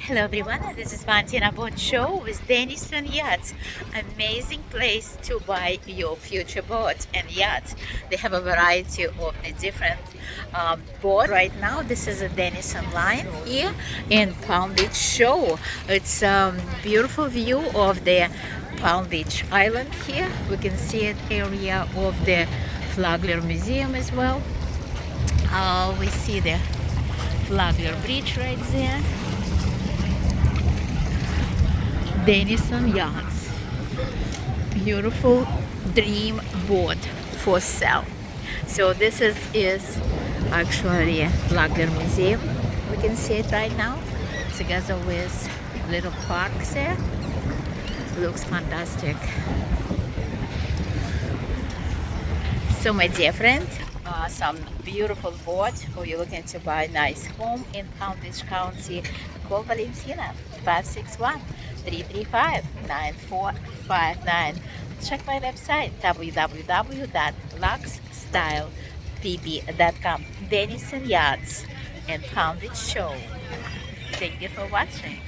Hello everyone, this is Valentina Boat Show with Denison Yachts. Amazing place to buy your future boat and yacht. They have a variety of the different boats. Right now, this is a Denison line here in Palm Beach Show. It's a beautiful view of the Palm Beach Island here. We can see an area of the Flagler Museum as well. We see the Flagler Bridge right there. Denison Yachts. Beautiful dream boat for sale. So this is actually a Flagler Museum. We can see it right now together with little parks there. Looks fantastic. So my dear friend, some beautiful boat or you're looking to buy a nice home in Palm Beach County, call Valentina 561-335-9459. Check my website www.luxstylepb.com. Denison Yachts and Palm Beach Show. Thank you for watching.